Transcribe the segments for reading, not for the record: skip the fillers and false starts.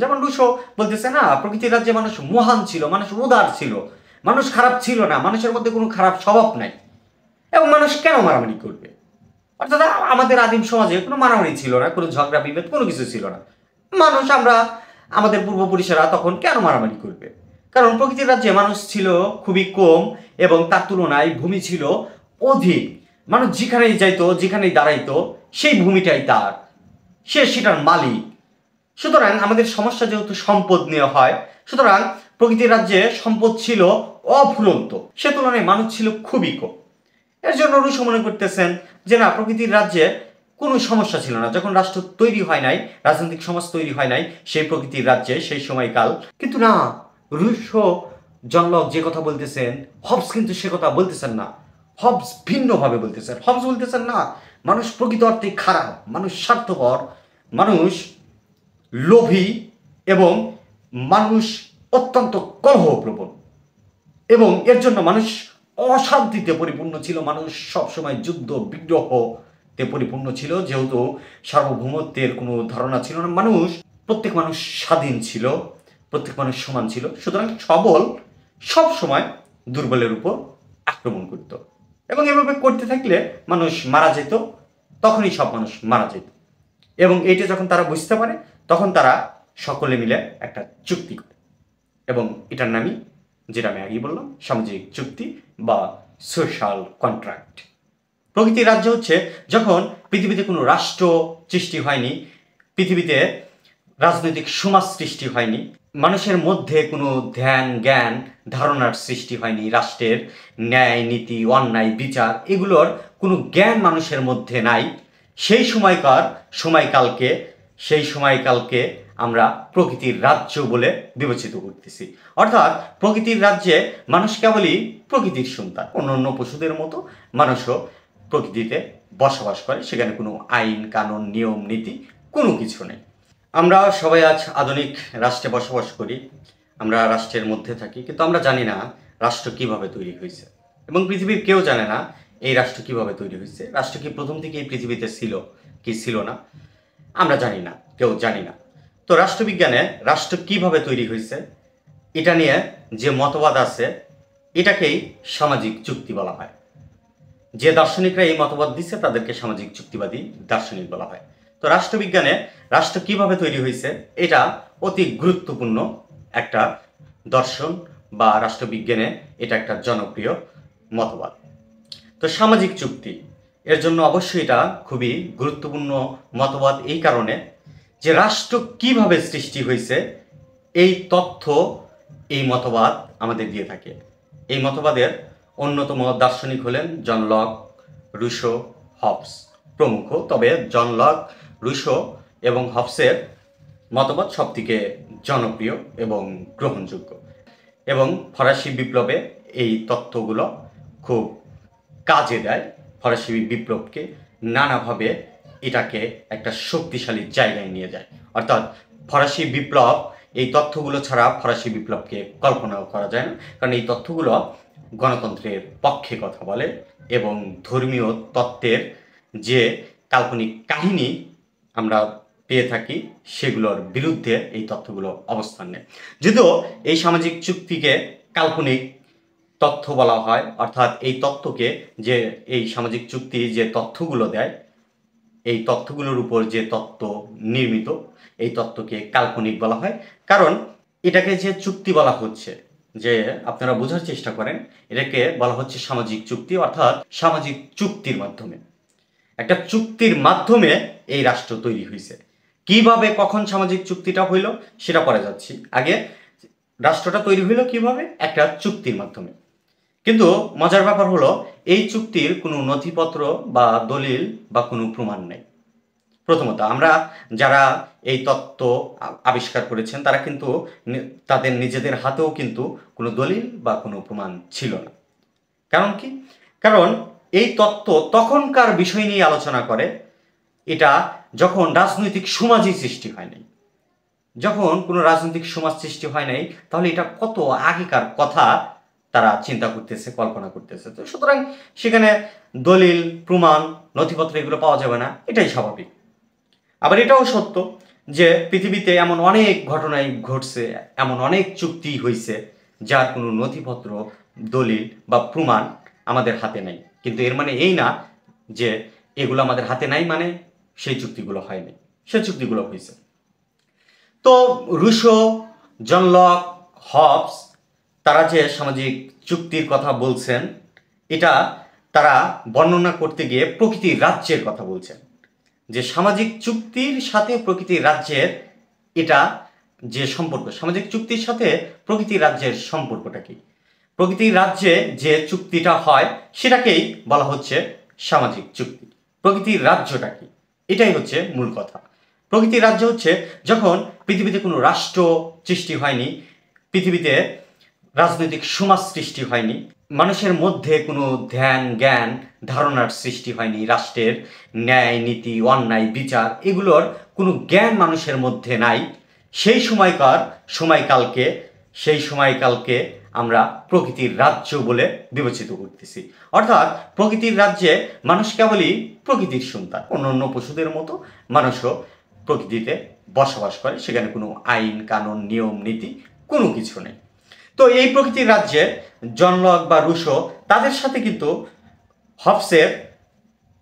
যেমন রুশো বলতেছে না, প্রকৃতির রাজ্যে মানুষ মহান ছিল, মানুষ উদার ছিল, মানুষ খারাপ ছিল না, মানুষের মধ্যে কোনো খারাপ স্বভাব নাই। এবং মানুষ কেন মারামারি করবে? অর্থাৎ আমাদের আদিম সমাজে কোনো মারামারি ছিল না, কোনো ঝগড়া বিভেদ কোনো কিছু ছিল না। মানুষ আমাদের পূর্বপুরুষেরা তখন কেন মারামারি করবে? কারণ প্রকৃতির রাজ্যে মানুষ ছিল খুবই কম এবং তার তুলনায় ভূমি ছিল অধিক। মানুষ যেখানেই যাইতো, যেখানেই দাঁড়াইতো, সেই ভূমিটাই তার, সে সেটার মালিক। সুতরাং আমাদের সমস্যা যেহেতু সম্পদ নিয়ে হয়, সুতরাং প্রকৃতির রাজ্যে সম্পদ ছিল অফুরন্ত, সে তুলনায় মানুষ ছিল খুবই কম। এর জন্য রুশো মনে করতেছেন যে না, প্রকৃতির রাজ্যে কোনো সমস্যা ছিল না, যখন রাষ্ট্র তৈরি হয় নাই, রাজনৈতিক সমাজ তৈরি হয় নাই সেই প্রকৃতির রাজ্যে সেই সময়কাল। কিন্তু না, রুশো জন লক যে কথা বলতেছেন, হবস কিন্তু সে কথা বলতেছেন না। হবস ভিন্নভাবে বলতেছেন। হবস বলতেছেন না, মানুষ প্রকৃত অর্থে খারাপ, মানুষ স্বার্থপর, মানুষ লোভী এবং মানুষ অত্যন্ত কলহপ্রবণ, এবং এর জন্য মানুষ অশান্তিতে পরিপূর্ণ ছিল। মানুষ সবসময় যুদ্ধ বিগ্রহতে পরিপূর্ণ ছিল, যেহেতু সার্বভৌমত্বের কোনো ধারণা ছিল না। প্রত্যেক মানুষ স্বাধীন ছিল, প্রত্যেক মানুষ সমান ছিল। সুতরাং সবল সবসময় দুর্বলের উপর আক্রমণ করত, এবং এভাবে করতে থাকলে মানুষ মারা যেত, তখনই সব মানুষ মারা যেত। এবং এইটা যখন তারা বুঝতে পারে, তখন তারা সকলে মিলে একটা চুক্তি করে, এবং এটার নামই, যেটা আমি আগেই বললাম, সামাজিক চুক্তি বা সোশ্যাল কন্ট্রাক্ট। প্রকৃতির রাজ্য হচ্ছে যখন পৃথিবীতে কোনো রাষ্ট্র সৃষ্টি হয়নি, পৃথিবীতে রাজনৈতিক সমাজ সৃষ্টি হয়নি, মানুষের মধ্যে কোনো ধ্যান জ্ঞান ধারণার সৃষ্টি হয়নি, রাষ্ট্রের ন্যায় নীতি অন্যায় বিচার এগুলোর কোনো জ্ঞান মানুষের মধ্যে নাই, সেই সময়কালকে আমরা প্রকৃতির রাজ্য বলে বিবেচিত করতেছি। অর্থাৎ প্রকৃতির রাজ্যে মানুষ কেবলই প্রকৃতির সন্তান, অন্যান্য পশুদের মতো মানুষও প্রকৃতিতে বসবাস করে, সেখানে কোনো আইন কানুন নিয়ম নীতি কোনো কিছু নেই। আমরা সবাই আজ আধুনিক রাষ্ট্রে বসবাস করি, আমরা রাষ্ট্রের মধ্যে থাকি, কিন্তু আমরা জানি না রাষ্ট্র কিভাবে তৈরি হয়েছে, এবং পৃথিবীর কেউ জানে না এই রাষ্ট্র কিভাবে তৈরি হয়েছে। রাষ্ট্র কি প্রথম থেকে এই পৃথিবীতে ছিল কি ছিল না আমরা জানি না, কেউ জানি না। তো রাষ্ট্রবিজ্ঞানে রাষ্ট্র কিভাবে তৈরি হয়েছে এটা নিয়ে যে মতবাদ আছে, এটাকেই সামাজিক চুক্তি বলা হয়। যে দার্শনিকরা এই মতবাদ দিচ্ছে তাদেরকে সামাজিক চুক্তিবাদী দার্শনিক বলা হয়। তো রাষ্ট্রবিজ্ঞানে রাষ্ট্র কিভাবে তৈরি হয়েছে এটা অতি গুরুত্বপূর্ণ একটা দর্শন, বা রাষ্ট্রবিজ্ঞানে এটা একটা জনপ্রিয় মতবাদ। তো সামাজিক চুক্তি এর জন্য অবশ্যই এটা খুবই গুরুত্বপূর্ণ মতবাদ, এই কারণে যে রাষ্ট্র কিভাবে সৃষ্টি হয়েছে এই তথ্য এই মতবাদ আমাদের দিয়ে থাকে। এই মতবাদের অন্যতম দার্শনিক হলেন জন লক, রুশো, হবস প্রমুখ। তবে জন লক, রুশো এবং হবসের মতবাদ সবথেকে জনপ্রিয় এবং গ্রহণযোগ্য, এবং ফরাসি বিপ্লবে এই তত্ত্বগুলো খুব কাজে দেয়। ফরাসি বিপ্লবকে নানাভাবে এটাকে একটা শক্তিশালী জায়গায় নিয়ে যায়। অর্থাৎ ফরাসি বিপ্লব, এই তথ্যগুলো ছাড়া ফরাসি বিপ্লবকে কল্পনাও করা যায় না, কারণ এই তথ্যগুলো গণতন্ত্রের পক্ষে কথা বলে, এবং ধর্মীয় তত্ত্বের যে কাল্পনিক কাহিনী আমরা পেয়ে থাকি সেগুলোর বিরুদ্ধে এই তথ্যগুলো অবস্থান নেয়। যদিও এই সামাজিক চুক্তিকে কাল্পনিক তথ্য বলা হয়, অর্থাৎ এই তত্ত্বকে, যে এই সামাজিক চুক্তি যে তথ্যগুলো দেয়, এই তথ্যগুলোর উপর যে তত্ত্ব নির্মিত, এই তত্ত্বকে কাল্পনিক বলা হয়। কারণ এটাকে যে চুক্তি বলা হচ্ছে, যে আপনারা বোঝার চেষ্টা করেন, এটাকে বলা হচ্ছে সামাজিক চুক্তি, অর্থাৎ সামাজিক চুক্তির মাধ্যমে, একটা চুক্তির মাধ্যমে এই রাষ্ট্র তৈরি হয়েছে। কিভাবে কখন সামাজিক চুক্তিটা হইল সেটা পরে যাচ্ছি, আগে রাষ্ট্রটা তৈরি হইল কিভাবে, একটা চুক্তির মাধ্যমে। কিন্তু মজার ব্যাপার হলো এই চুক্তির কোনো নথিপত্র বা দলিল বা কোনো প্রমাণ নেই। প্রথমত, আমরা যারা এই তত্ত্ব আবিষ্কার করেছেন তারা কিন্তু তাদের নিজেদের হাতেও কিন্তু কোনো দলিল বা কোনো প্রমাণ ছিল না। কারণ কি? কারণ এই তত্ত্ব তখনকার বিষয় নিয়ে আলোচনা করে, এটা যখন রাজনৈতিক সমাজই সৃষ্টি হয় নাই। যখন কোনো রাজনৈতিক সমাজ সৃষ্টি হয় নাই, তাহলে এটা কত আগেকার কথা তারা চিন্তা করতেছে, কল্পনা করতেছে। তো সুতরাং সেখানে দলিল প্রমাণ নথিপত্র এগুলো পাওয়া যাবে না, এটাই স্বাভাবিক। আবার এটাও সত্য যে পৃথিবীতে এমন অনেক ঘটনাই ঘটছে, এমন অনেক চুক্তি হয়েছে যার কোনো নথিপত্র, দলিল বা প্রমাণ আমাদের হাতে নাই। কিন্তু এর মানে এই না যে এগুলো আমাদের হাতে নাই মানে সেই চুক্তিগুলো হয়নি, সেই চুক্তিগুলো হয়েছে। তো রুশো, জন লক, হবস তারা যে সামাজিক চুক্তির কথা বলছেন, এটা তারা বর্ণনা করতে গিয়ে প্রকৃতির রাজ্যের কথা বলছেন, যে সামাজিক চুক্তির সাথে প্রকৃতির রাজ্যের এটা যে সম্পর্ক, সামাজিক চুক্তির সাথে প্রকৃতির রাজ্যের সম্পর্কটা কি, প্রকৃতির রাজ্যে যে চুক্তিটা হয় সেটাকেই বলা হচ্ছে সামাজিক চুক্তি। প্রকৃতির রাজ্যটা কি, এটাই হচ্ছে মূল কথা। প্রকৃতির রাজ্য হচ্ছে যখন পৃথিবীতে কোনো রাষ্ট্র সৃষ্টি হয়নি, পৃথিবীতে রাজনৈতিক সমাজ সৃষ্টি হয়নি, মানুষের মধ্যে কোনো ধ্যান, জ্ঞান, ধারণার সৃষ্টি হয়নি, রাষ্ট্রের ন্যায়, নীতি, অন্যায়, বিচার এগুলোর কোনো জ্ঞান মানুষের মধ্যে নাই, সেই সময়কালকে আমরা প্রকৃতির রাজ্য বলে বিবেচিত করতেছি। অর্থাৎ প্রকৃতির রাজ্যে মানুষ কেবলই প্রকৃতির সন্তান, অন্য পশুদের মতো মানুষও প্রকৃতিতে বসবাস করে, সেখানে কোনো আইন, কানুন, নিয়ম, নীতি কোনো কিছু নেই। তো এই প্রকৃতির রাজ্যে জন লক বা রুশো তাদের সাথে কিন্তু হবসের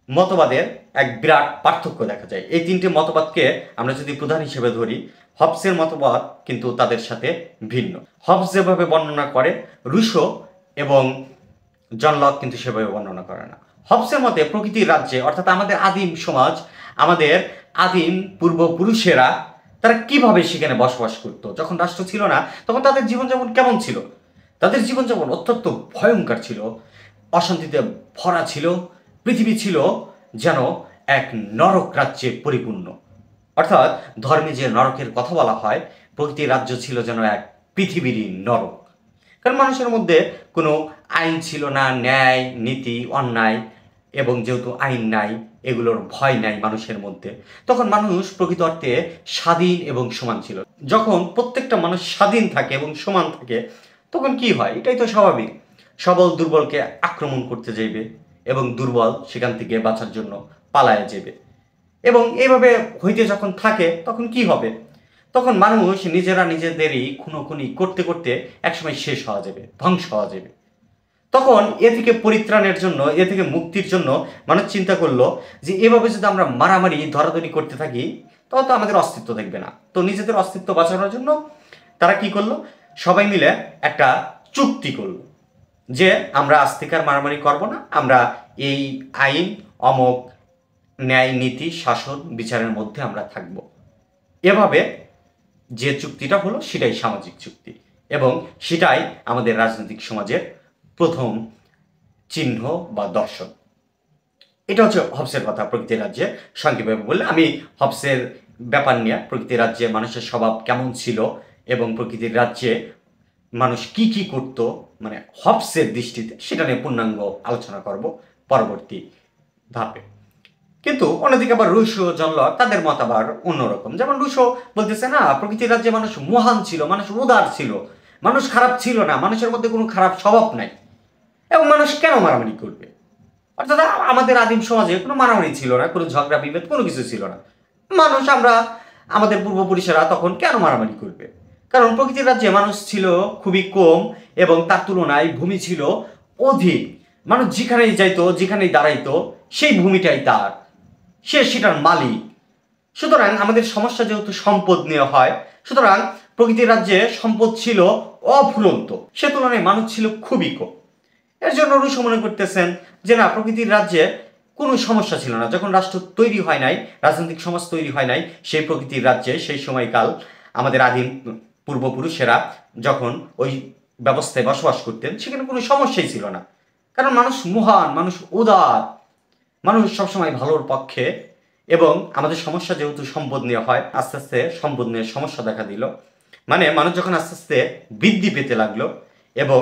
মতবাদের এক বিরাট পার্থক্য দেখা যায়। এই তিনটি মতবাদকে আমরা যদি প্রধান হিসেবে ধরি, হবসের মতবাদ কিন্তু তাদের সাথে ভিন্ন। হবস যেভাবে বর্ণনা করে, রুশো এবং জন লক কিন্তু সেভাবে বর্ণনা করে না। হবসের মতে প্রকৃতির রাজ্যে, অর্থাৎ আমাদের আদিম সমাজ, আমাদের আদিম পূর্বপুরুষেরা তারা কিভাবে সেখানে বসবাস করতো, যখন রাষ্ট্র ছিল না তখন তাদের জীবনযাপন কেমন ছিল। তাদের জীবনযাপন অত্যন্ত ভয়ঙ্কর ছিল, অশান্তিতে ভরা ছিল, পৃথিবী ছিল যেন এক নরক রাজ্যে পরিপূর্ণ। অর্থাৎ ধর্মে যে নরকের কথা বলা হয়, প্রকৃতির রাজ্য ছিল যেন এক পৃথিবীরই নরক। কারণ মানুষের মধ্যে কোনো আইন ছিল না, ন্যায়, নীতি, অন্যায়, এবং যেহেতু আইন নাই, এগুলোর ভয় নাই মানুষের মধ্যে, তখন মানুষ প্রকৃত অর্থে স্বাধীন এবং সমান ছিল। যখন প্রত্যেকটা মানুষ স্বাধীন থাকে এবং সমান থাকে, তখন কি হয়, এটাই তো স্বাভাবিক, সবল দুর্বলকে আক্রমণ করতে যাইবে এবং দুর্বল সেখান থেকে বাঁচার জন্য পালায় যাবে। এবং এইভাবে হইতে যখন থাকে তখন কি হবে, তখন মানুষ নিজেরা নিজেদেরই খুনোখুনি করতে করতে একসময় শেষ হওয়া যাবে, ধ্বংস হওয়া যাবে। তখন এ থেকে পরিত্রাণের জন্য, এ থেকে মুক্তির জন্য মানুষ চিন্তা করলো যে এভাবে যদি আমরা মারামারি ধরাধরি করতে থাকি তাহলে তো আমাদের অস্তিত্ব থাকবে না। তো নিজেদের অস্তিত্ব বাঁচানোর জন্য তারা কি করলো, সবাই মিলে একটা চুক্তি করলো যে আমরা আজ থেকে আর মারামারি করবো না, আমরা এই আইন, অমক ন্যায়, নীতি, শাসন, বিচারের মধ্যে আমরা থাকব। এভাবে যে চুক্তিটা হলো সেটাই সামাজিক চুক্তি, এবং সেটাই আমাদের রাজনৈতিক সমাজের প্রথম চিহ্ন বা দর্শন। এটা হচ্ছে হবসের কথা প্রকৃতির রাজ্যে সংক্ষেপে বললে। আমি হবসের ব্যাপার নিয়ে, প্রকৃতির রাজ্যে মানুষের স্বভাব কেমন ছিল এবং প্রকৃতির রাজ্যে মানুষ কি কি করত, মানে হবসের দৃষ্টিতে, সেটা নিয়ে পূর্ণাঙ্গ আলোচনা করব পরবর্তী ধাপে। কিন্তু অন্যদিকে আবার রুশো, জন লক তাদের মত আবার অন্যরকম। যেমন রুশো বলতেছে না, প্রকৃতির রাজ্যে মানুষ মহান ছিল, মানুষ উদার ছিল, মানুষ খারাপ ছিল না, মানুষের মধ্যে কোনো খারাপ স্বভাব নাই, এবং মানুষ কেন মারামারি করবে। অর্থাৎ আমাদের আদিম সমাজে কোনো মারামারি ছিল না, কোনো ঝগড়া বিভেদ কোনো কিছু ছিল না। আমাদের পূর্বপুরুষেরা তখন কেন মারামারি করবে, কারণ প্রকৃতির রাজ্যে মানুষ ছিল খুবই কম এবং তার তুলনায় ভূমি ছিল অধিক। মানুষ যেখানেই যাইতো, যেখানেই দাঁড়াইতো, সেই ভূমিটাই তার, সে সেটার মালিক। সুতরাং আমাদের সমস্যা যেহেতু সম্পদ নিয়ে হয়, সুতরাং প্রকৃতির রাজ্যে সম্পদ ছিল অফুরন্ত, সে তুলনায় মানুষ ছিল খুবই কম। এর জন্য রুশো মনে করতেছেন যে না, প্রকৃতির রাজ্যে কোনো সমস্যা ছিল না। যখন রাষ্ট্র তৈরি হয় নাই, রাজনৈতিক সমাজ তৈরি হয় নাই, সেই প্রকৃতির রাজ্যে সেই সময়কাল আমাদের আদিম পূর্বপুরুষেরা যখন ওই ব্যবস্থায় বসবাস করতেন, সেখানে কোনো সমস্যাই ছিল না। কারণ মানুষ মহান, মানুষ উদার, মানুষ সবসময় ভালোর পক্ষে। এবং আমাদের সমস্যা যেহেতু সম্পদ নিয়ে হয়, আস্তে আস্তে সম্পদ নিয়ে সমস্যা দেখা দিল। মানে মানুষ যখন আস্তে আস্তে বৃদ্ধি পেতে লাগলো এবং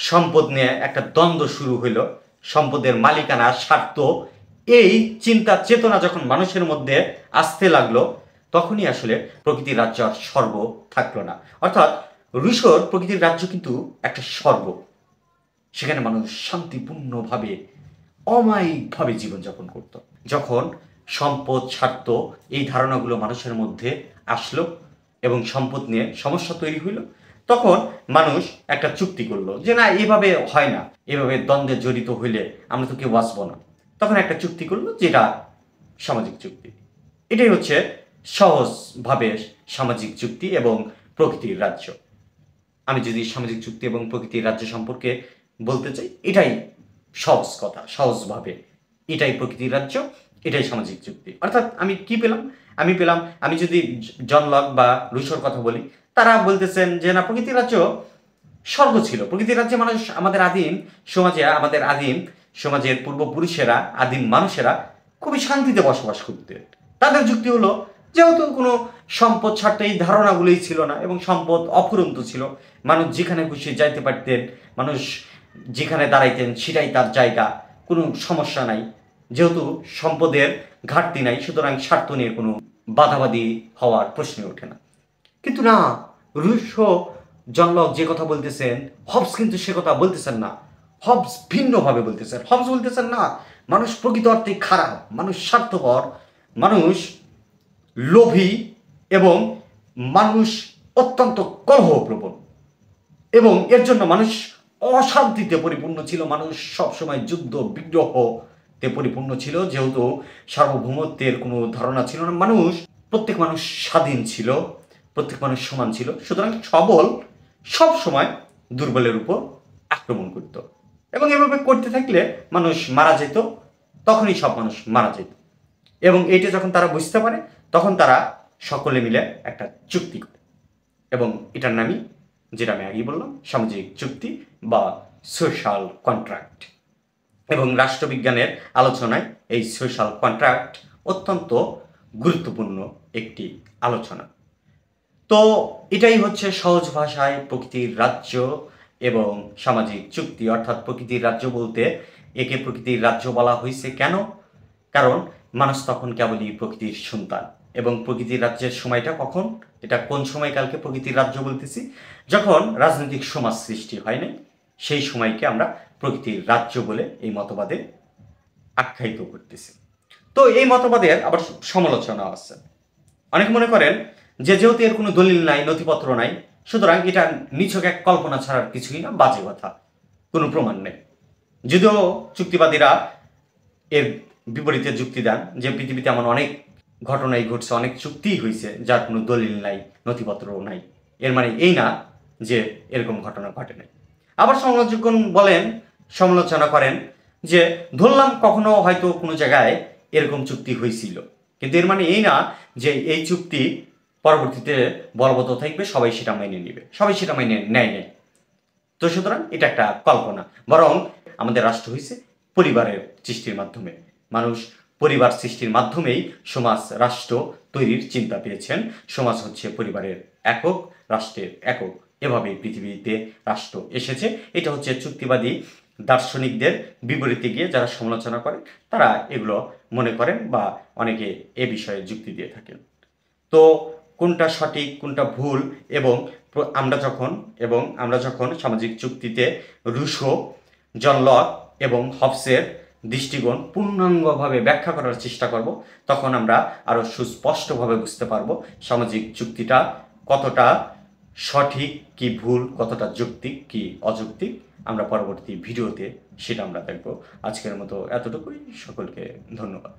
সম্পদ নিয়ে একটা দ্বন্দ্ব শুরু হইলো, সম্পদের মালিকানা, স্বার্থ, এই চিন্তা চেতনা যখন মানুষের মধ্যে আসতে লাগলো, তখনই আসলে প্রকৃতির রাজ্য আর স্বর্গ থাকলো না। অর্থাৎ রুশোর প্রকৃতির রাজ্য কিন্তু একটা স্বর্গ, সেখানে মানুষ শান্তিপূর্ণভাবে, অমায়িকভাবে জীবনযাপন করত। যখন সম্পদ, স্বার্থ, এই ধারণাগুলো মানুষের মধ্যে আসলো এবং সম্পদ নিয়ে সমস্যা তৈরি হইল, তখন মানুষ একটা চুক্তি করলো যে না, এভাবে হয় না, এভাবে দ্বন্দ্বে জড়িত হইলে আমরা তো কেউ বাঁচবো না। তখন একটা চুক্তি করলো, যেটা সামাজিক চুক্তি। এটাই হচ্ছে সহজভাবে সামাজিক চুক্তি এবং প্রকৃতির রাজ্য। আমি যদি সামাজিক চুক্তি এবং প্রকৃতির রাজ্য সম্পর্কে বলতে চাই, এটাই সহজ কথা, সহজভাবে এটাই প্রকৃতির রাজ্য, এটাই সামাজিক চুক্তি। অর্থাৎ আমি কি পেলাম? আমি যদি জন লক বা রুশোর কথা বলি, তারা বলতেছেন যে না, প্রকৃতির রাজ্য স্বর্গ ছিল। প্রকৃতির রাজ্যে মানুষ, আমাদের আদিম সমাজের পূর্বপুরুষেরা, আদিম মানুষেরা খুবই শান্তিতে বসবাস করতেন। তাদের যুক্তি হলো, যেহেতু কোনো সম্পদ স্বার্থ এই ধারণাগুলোই ছিল না এবং সম্পদ অফুরন্ত ছিল, মানুষ যেখানে খুশি যাইতে পারতেন, মানুষ যেখানে দাঁড়াইতেন সেটাই তার জায়গা, কোনো সমস্যা নাই। যেহেতু সম্পদের ঘাটতি নাই, সুতরাং স্বার্থ নিয়ে কোনো বাধাবাধি হওয়ার প্রশ্নই ওঠে না। কিন্তু না, রুশো, জন লক যে কথা বলতেছেন, হবস কিন্তু সে কথা বলতেছেন না। হবস ভিন্নভাবে বলতেছেন। হবস বলতেছেন না, মানুষ প্রকৃত অর্থে খারাপ, মানুষ স্বার্থপর, মানুষ লোভী এবং মানুষ অত্যন্ত কলহপ্রবণ, এবং এর জন্য মানুষ অশান্তিতে পরিপূর্ণ ছিল। মানুষ সবসময় যুদ্ধ বিগ্রহতে পরিপূর্ণ ছিল। যেহেতু সার্বভৌমত্বের কোনো ধারণা ছিল না, প্রত্যেক মানুষ স্বাধীন ছিল, প্রত্যেক মানুষ সমান ছিল। সুতরাং সবল সবসময় দুর্বলের উপর আক্রমণ করত, এবং এভাবে করতে থাকলে মানুষ মারা যেত। তখনই সব মানুষ মারা যেত, এবং এইটা যখন তারা বুঝতে পারে, তখন তারা সকলে মিলে একটা চুক্তি করে, এবং এটার নামই, যেটা আমি আগেই বললাম, সামাজিক চুক্তি বা সোশ্যাল কন্ট্রাক্ট। এবং রাষ্ট্রবিজ্ঞানের আলোচনায় এই সোশ্যাল কন্ট্রাক্ট অত্যন্ত গুরুত্বপূর্ণ একটি আলোচনা। তো এটাই হচ্ছে সহজ ভাষায় প্রকৃতির রাজ্য এবং সামাজিক চুক্তি। অর্থাৎ প্রকৃতির রাজ্য বলতে একে প্রকৃতির রাজ্য বলা হয়েছে কেন? কারণ মানুষ তখন কেবলই প্রকৃতির সন্তান। এবং প্রকৃতির রাজ্যের সময়টা কখন? এটা কোন সময়কালকে প্রকৃতির রাজ্য বলতেছি? যখন রাজনৈতিক সমাজ সৃষ্টি হয় নাই, সেই সময়কে আমরা প্রকৃতির রাজ্য বলে এই মতবাদে আখ্যায়িত করতেছি। তো এই মতবাদের আবার সমালোচনা আছে। অনেকে মনে করেন যে যেহেতু এর কোনো দলিল নাই, নথিপত্র নাই, সুতরাং এটা নিছক এক কল্পনা ছাড়ার কিছুই না, বাজে কথা, কোনো প্রমাণ নেই। যদিও যুক্তিবাদীরা এর বিপরীতে যুক্তি দেন যে পৃথিবীতে এমন অনেক ঘটনাই ঘটছে, অনেক চুক্তিই হয়েছে যার কোনো দলিল নাই, নথিপত্রও নাই। এর মানে এই না যে এরকম ঘটনা ঘটে নাই। আবার সমালোচনা করেন যে ধরলাম কখনো হয়তো কোনো জায়গায় এরকম চুক্তি হয়েছিল, কিন্তু এর মানে এই না যে এই চুক্তি পরবর্তীতে বলবৎ থাকবে, সবাই সেটা মেনে নেবে, সবাই সেটা মেনে নেয় নাই। তো সুতরাং এটা একটা কল্পনা। বরং আমাদের রাষ্ট্র হয়েছে পরিবারের সৃষ্টির মাধ্যমে। মানুষ পরিবার সৃষ্টির মাধ্যমেই সমাজ রাষ্ট্র তৈরির চিন্তা পেয়েছেন। সমাজ হচ্ছে পরিবারের একক, রাষ্ট্রের একক। এভাবেই পৃথিবীতে রাষ্ট্র এসেছে। এটা হচ্ছে যুক্তিবাদী দার্শনিকদের বিপরীতে গিয়ে যারা সমালোচনা করে, তারা এগুলো মনে করেন বা অনেকে এ বিষয়ে যুক্তি দিয়ে থাকেন। তো কোনটা সঠিক, কোনটা ভুল, এবং আমরা যখন সামাজিক চুক্তিতে রুশো, জন লক এবং হবসের দৃষ্টিকোণ পূর্ণাঙ্গভাবে ব্যাখ্যা করার চেষ্টা করব, তখন আমরা আরও সুস্পষ্টভাবে বুঝতে পারব সামাজিক চুক্তিটা কতটা সঠিক কি ভুল, কতটা যৌক্তিক কি অযৌক্তিক। আমরা পরবর্তী ভিডিওতে সেটা আমরা দেখব। আজকের মতো এতটুকুই। সকলকে ধন্যবাদ।